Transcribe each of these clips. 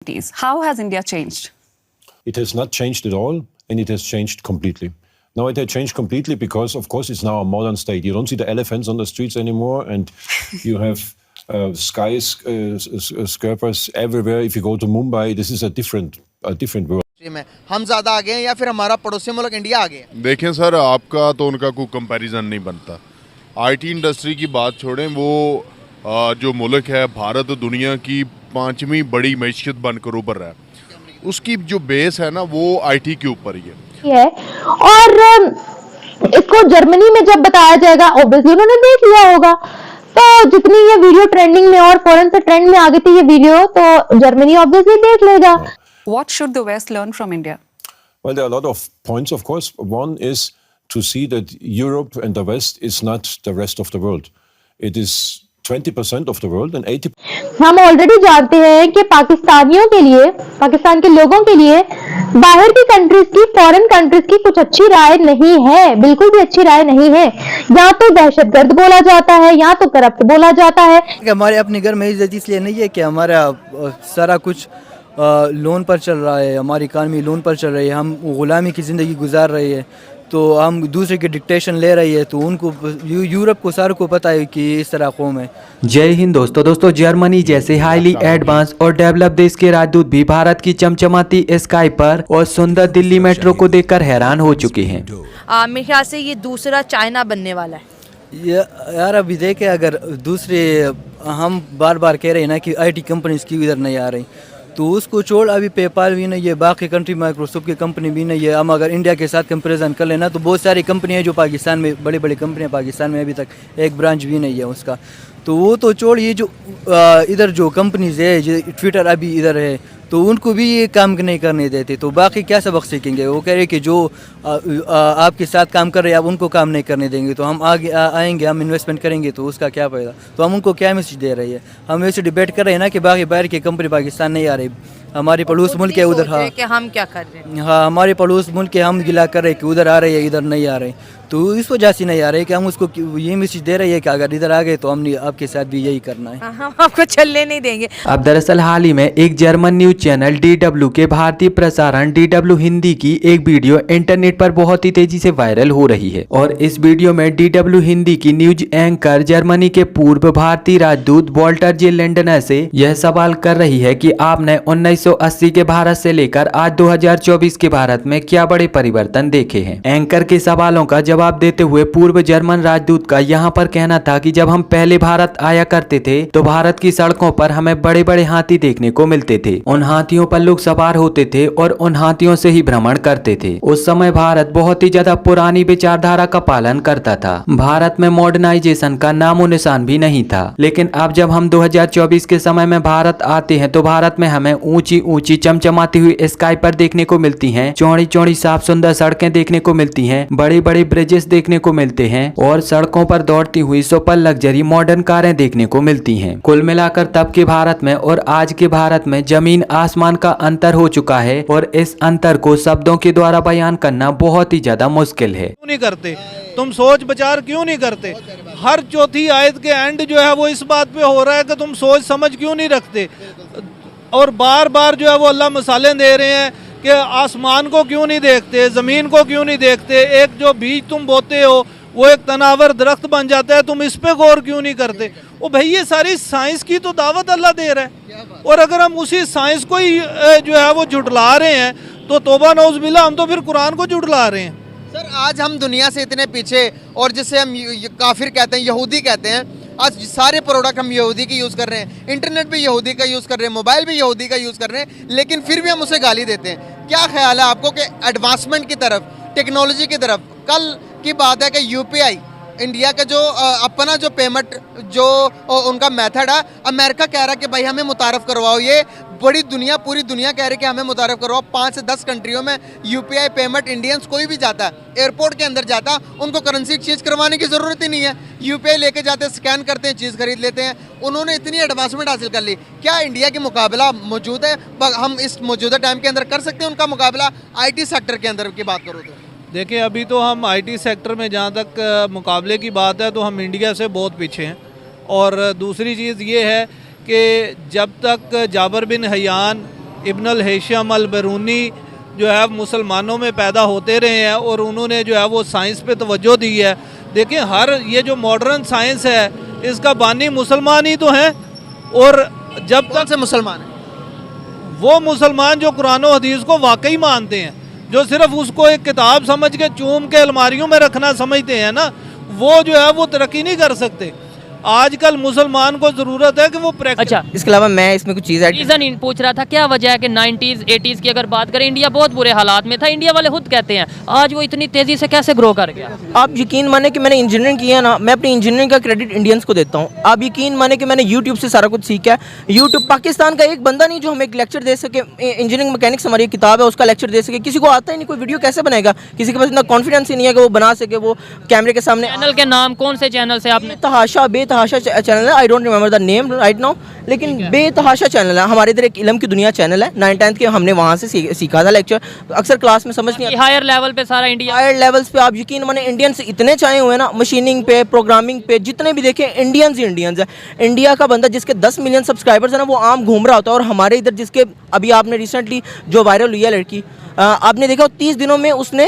opportunities. How has India changed? It has not changed at all, and it has changed completely. Now it has changed completely because, of course, it's now a modern state. You don't see the elephants on the streets anymore, and you have skyscrapers everywhere. If you go to Mumbai, this is a different world. हम ज़्यादा आगे हैं या फिर हमारा पड़ोसी मुल्क India आगे है? देखें सर, आपका तो उनका कोई कंपैरिजन नहीं बनता। आईटी इंडस्ट्री की बात छोड़ें, वो जो मुल्क है भारत दुनिया की 5वीं बड़ी मैशियत बनकर उभर रहा है। उसकी जो बेस है ना वो आईटी के ऊपर ही है। और इसको जर्मनी में जब बताया जाएगा, ऑब्वियसली उन्होंने देख लिया होगा। तो जितनी ये वीडियो ट्रेंडिंग में और फॉरेन से ट्रेंड में आ गई थी ये वीडियो, तो जर्मनी ऑब्वियसली देख लेगा। What should the West learn from India? Well, there are a lot of points, of course. One is to see that Europe and the West is not the rest of the world. It is 20% of the world and 80%. हम already जानते हैं कि पाकिस्तानियों के लिए, पाकिस्तान के लोगों के लिए बाहर की कंट्रीज की, फॉरेन कंट्रीज की कुछ अच्छी राय नहीं है, बिल्कुल भी अच्छी राय नहीं है। यहाँ तो दहशतगर्द बोला जाता है, यहाँ तो करप्ट बोला जाता है। हमारे अपने घर में इज्जत इसलिए नहीं है कि हमारा सारा कुछ लोन पर चल रहा है, हमारी इकानमी लोन पर चल रही है, हम गुलामी की ज़िंदगी गुजार रहे हैं, तो हम दूसरे के डिक्टेशन ले रही है। तो उनको यूरोप को सारों को पता है कि इस तरह कौम है। जय हिंद दोस्तों, जर्मनी जैसे हाईली एडवांस और डेवलप देश के राजदूत भी भारत की चमचमाती स्काई पर और सुंदर दिल्ली मेट्रो को देखकर हैरान हो चुके हैं। मेरे ख्याल से ये दूसरा चाइना बनने वाला है। यार अभी देखे, अगर दूसरे हम बार बार कह रहे हैं ना कि आईटी कंपनीज की इधर नहीं आ रही, तो उसको छोड़ अभी पेपाल भी नहीं है, बाकी कंट्री माइक्रोसॉफ्ट की कंपनी भी नहीं है। हम अगर इंडिया के साथ कंपैरिजन कर लेना तो बहुत सारी कंपनियां जो पाकिस्तान में, बड़ी बड़ी कंपनियां पाकिस्तान में अभी तक एक ब्रांच भी नहीं है उसका। तो वो तो छोड़, ये जो इधर जो कंपनीज है, जो ट्विटर अभी इधर है, तो उनको भी ये काम नहीं करने देते। तो बाकी क्या सबक सीखेंगे? वो कह रहे कि जो आपके साथ काम कर रहे हैं आप उनको काम नहीं करने देंगे, तो हम आगे आएंगे, हम इन्वेस्टमेंट करेंगे तो उसका क्या फ़ायदा? तो हम उनको क्या मैसेज दे रहे हैं? हम वैसे डिबेट कर रहे हैं ना कि बाकी बाहर की कंपनी पाकिस्तान नहीं आ रही, हमारे पड़ोस मुल्क है उधर। हाँ, कि हम क्या कर रहे हैं? हाँ, हमारे पड़ोस मुल्क के हम गिला कर रहे हैं कि उधर आ रही है, इधर नहीं आ रहे। तो इस वजह से नहीं आ रहे कि हम उसको ये मैसेज दे रहे हैं कि अगर इधर आ गए तो हमने आपके साथ भी यही करना है, हम आपको चलने नहीं देंगे। अब दरअसल हाल ही में एक जर्मन न्यूज चैनल DW के भारतीय प्रसारण DW हिंदी की एक वीडियो इंटरनेट पर बहुत ही तेजी से वायरल हो रही है। और इस वीडियो में DW हिंदी की न्यूज एंकर जर्मनी के पूर्व भारतीय राजदूत वॉल्टर जे लेंडनर से यह सवाल कर रही है कि आपने 1980 के भारत से लेकर आज 2024 के भारत में क्या बड़े परिवर्तन देखे हैं। एंकर के सवालों का जवाब देते हुए पूर्व जर्मन राजदूत का यहाँ पर कहना था कि जब हम पहले भारत आया करते थे तो भारत की सड़कों पर हमें बड़े बड़े हाथी देखने को मिलते थे। उन हाथियों पर लोग सवार होते थे और उन हाथियों से ही भ्रमण करते थे। उस समय भारत बहुत ही ज्यादा पुरानी विचारधारा का पालन करता था। भारत में मॉडर्नाइजेशन का नामो निशान भी नहीं था। लेकिन अब जब हम 2024 के समय में भारत आते हैं तो भारत में हमें ऊंची ऊंची चमचमाती हुई स्काई पर देखने को मिलती हैं, चौड़ी चौड़ी साफ सुंदर सड़कें देखने को मिलती हैं, बड़ी बड़ी ब्रिजेस देखने को मिलते हैं और सड़कों पर दौड़ती हुई सुपर लग्जरी मॉडर्न कारें देखने को मिलती हैं। कुल मिलाकर तब के भारत में और आज के भारत में जमीन आसमान का अंतर हो चुका है और इस अंतर को शब्दों के द्वारा बयान करना बहुत ही ज्यादा मुश्किल है। क्यों नहीं करते तुम? सोच विचार क्यों नहीं करते? हर चौथी आयत के एंड जो है वो इस बात पे हो रहा है कि तुम सोच समझ क्यों नहीं रखते? और बार बार जो है वो अल्लाह मिसालें दे रहे हैं कि आसमान को क्यों नहीं देखते, ज़मीन को क्यों नहीं देखते, एक जो बीज तुम बोते हो वो एक तनावर दरख्त बन जाता है, तुम इस पे गौर क्यों नहीं करते? ओ भाई, ये सारी साइंस की तो दावत अल्लाह दे रहा है, और अगर हम उसी साइंस को ही जो है वो झुटला रहे हैं तो तौबा नौज़बिल्लाह, हम तो फिर कुरान को झुटला रहे हैं। सर, आज हम दुनिया से इतने पीछे, और जिसे हम काफिर कहते हैं, यहूदी कहते हैं, आज सारे प्रोडक्ट हम यहूदी के यूज़ कर रहे हैं, इंटरनेट भी यहूदी का यूज़ कर रहे हैं, मोबाइल भी यहूदी का यूज़ कर रहे हैं, लेकिन फिर भी हम उसे गाली देते हैं। क्या ख्याल है आपको कि एडवांसमेंट की तरफ, टेक्नोलॉजी की तरफ, कल की बात है कि यूपीआई इंडिया का जो अपना जो पेमेंट जो उनका मेथड है, अमेरिका कह रहा है कि भाई हमें मुतारफ़ करवाओ, ये बड़ी दुनिया, पूरी दुनिया कह रही है कि हमें मुतारफ़ करवाओ। 5 से 10 कंट्रियों में यूपीआई पेमेंट, इंडियंस कोई भी जाता है, एयरपोर्ट के अंदर जाता है, उनको करेंसी एक्सचेंज करवाने की ज़रूरत ही नहीं है, यूपीआई लेके जाते हैं, स्कैन करते हैं, चीज़ खरीद लेते हैं। उन्होंने इतनी एडवांसमेंट हासिल कर ली। क्या इंडिया के मुकाबला मौजूद है? हम इस मौजूदा टाइम के अंदर कर सकते हैं उनका मुकाबला? IT सेक्टर के अंदर की बात करो तो देखिए, अभी तो हम IT सेक्टर में जहाँ तक मुकाबले की बात है तो हम इंडिया से बहुत पीछे हैं। और दूसरी चीज़ ये है कि जब तक जाबर बिन हयान इब्न अल हैशम अल बरूनी जो है मुसलमानों में पैदा होते रहे हैं और उन्होंने जो है वो साइंस पे तवज्जो दी है। देखिए हर ये जो मॉडर्न साइंस है इसका बानी मुसलमान ही तो हैं। और जब कौन से मुसलमान हैं? वो मुसलमान जो कुरान और हदीस को वाकई मानते हैं, जो सिर्फ उसको एक किताब समझ के चूम के अलमारियों में रखना समझते हैं ना, वो जो है वो तरक्की नहीं कर सकते। आजकल मुसलमान को ज़रूरत है कि वो अच्छा, इसके अलावा मैं इसमें कुछ चीज़ रीज़न पूछ रहा था, क्या वजह है कि 90s 80s की अगर बात करें इंडिया बहुत बुरे हालात में था। इंडिया वाले खुद कहते हैं आज वो इतनी तेज़ी से कैसे ग्रो कर गया। आप यकीन माने कि मैंने इंजीनियरिंग किया ना, मैं अपनी इंजीनियरिंग का क्रेडिट इंडियंस को देता हूँ। आप यकीन माने कि मैंने यूट्यूब से सारा कुछ सीखा है। यूट्यूब पाकिस्तान का एक बंदा नहीं जो हमें एक लेक्चर दे सके। इंजीनियरिंग मैकेनिक्स हमारी किताब है, उसका लेक्चर दे सके। किसी को आता ही नहीं, कोई वीडियो कैसे बनाएगा? किसी के पास इतना कॉन्फिडेंस ही नहीं है कि वो बना सके वो कैमरे के सामने। चैनल के नाम कौन से चैनल से आपने? बेतहाशा चैनल है, I don't remember the name right now, लेकिन बेतहाशा चैनल है। हमारे इधर एक इल्म की दुनिया चैनल है, 9th-10th के हमने वहाँ से सीखा था लेक्चर। अक्सर क्लास में समझ नहीं आता। हायर लेवल पे सारा इंडिया, हायर लेवल्स पे आप यकीन माने इंडियंस इतने चाहे हुए ना, मशीनिंग पे, प्रोग्रामिंग पे, जितने भी देखें इंडियंस ही इंडियंस है। इंडिया का बंदा जिसके 10 मिलियन सब्सक्राइबर्स है ना, वो आम घूम रहा होता है। और हमारे इधर जिसके अभी आपने रिसेंटली जो वायरल हुई है लड़की, आपने देखा 30 दिनों में उसने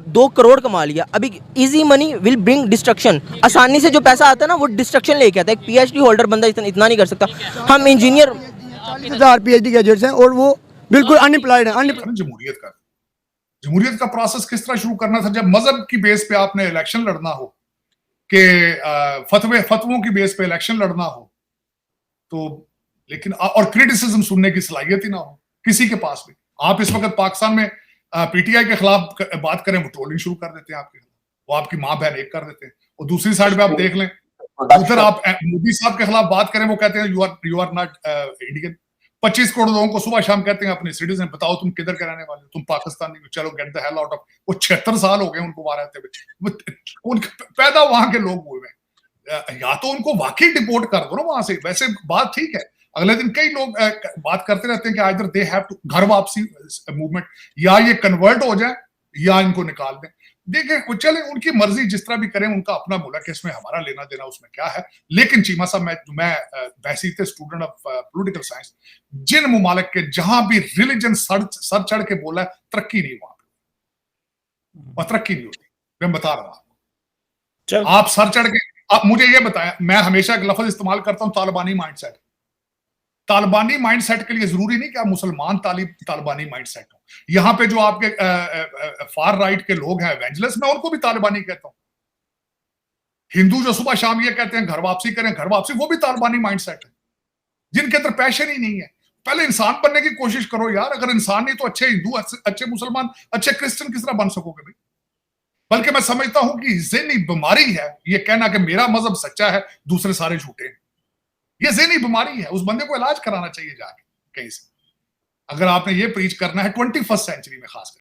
2 करोड़ कमा लिया। अभी easy money will bring destruction, आसानी से जो पैसा आता है ना वो डिस्ट्रक्शन लेके आता है। एक PhD होल्डर बंदा इतना नहीं कर सकता। हम इंजीनियर 40,000 PhD ग्रेजुएट्स हैं और वो बिल्कुल अनएम्प्लॉयड हैं। जमहूरियत का प्रोसेस किस तरह शुरू करना था? जब मजहब की बेस पे आपने इलेक्शन लड़ना हो, कि फतवों की बेस पे इलेक्शन लड़ना हो, तो लेकिन और क्रिटिसिज्म सुनने की सलाहियत ही ना हो किसी के पास भी। आप इस वक्त पाकिस्तान में PTI के खिलाफ बात करें, वो ट्रोलिंग शुरू कर देते हैं आपके खिलाफ, वो आपकी माँ बहन एक कर देते हैं। और दूसरी साइड पे आप देख लें, उधर आप मोदी साहब के खिलाफ बात करें, वो कहते हैं you are not Indian. 25 crore लोगों को सुबह शाम कहते हैं अपने सिटीजन, बताओ तुम किधर के रहने वाले हो, तुम पाकिस्तानी हो, चलो get the hell out of. वो 76 साल हो गए उनको वहां रहते हुए, उनके पैदा वहां के लोग हुए हैं। या तो उनको वाकई डिपोर्ट कर दो ना वहां से, वैसे बात ठीक है। अगले दिन कई लोग बात करते रहते हैं कि आइदर दे हैव टू, घर वापसी मूवमेंट, या ये कन्वर्ट हो जाए या इनको निकाल दें। देखें चले उनकी मर्जी, जिस तरह भी करें, उनका अपना मुल्क है, इसमें हमारा लेना देना उसमें क्या है। लेकिन चीमा साहब, मैं वैसे थे स्टूडेंट ऑफ पॉलिटिकल साइंस, जिन मुमालिक के जहां भी रिलीजन सर चढ़ के बोला है, तरक्की नहीं वहां पे, और तरक्की नहीं होती। मैं बता रहा हूं आपको। आप सर चढ़ के, आप मुझे ये बताया, मैं हमेशा एक लफ्ज इस्तेमाल करता हूं, तालिबानी माइंडसेट। तालिबानी माइंडसेट के लिए जरूरी नहीं कि आप मुसलमान तालिबानी माइंडसेट हो। यहां पे जो आपके फार राइट के लोग हैं, एवेंजलिस्ट, मैं उनको भी तालिबानी कहता हूं। हिंदू जो सुबह शाम ये कहते हैं घर वापसी करें, घर वापसी, वो भी तालिबानी माइंडसेट है, जिनके अंदर पैशन ही नहीं है। पहले इंसान बनने की कोशिश करो यार। अगर इंसान नहीं तो अच्छे हिंदू, अच्छे मुसलमान, अच्छे क्रिश्चियन किस तरह बन सकोगे भाई? बल्कि मैं समझता हूं कि ज़हनी बीमारी है ये कहना कि मेरा मजहब सच्चा है, दूसरे सारे झूठे हैं। ये ज़हनी बीमारी है, उस बंदे को इलाज कराना चाहिए जाके कहीं से, अगर आपने ये प्रीच करना है 21st सेंचुरी में खासकर।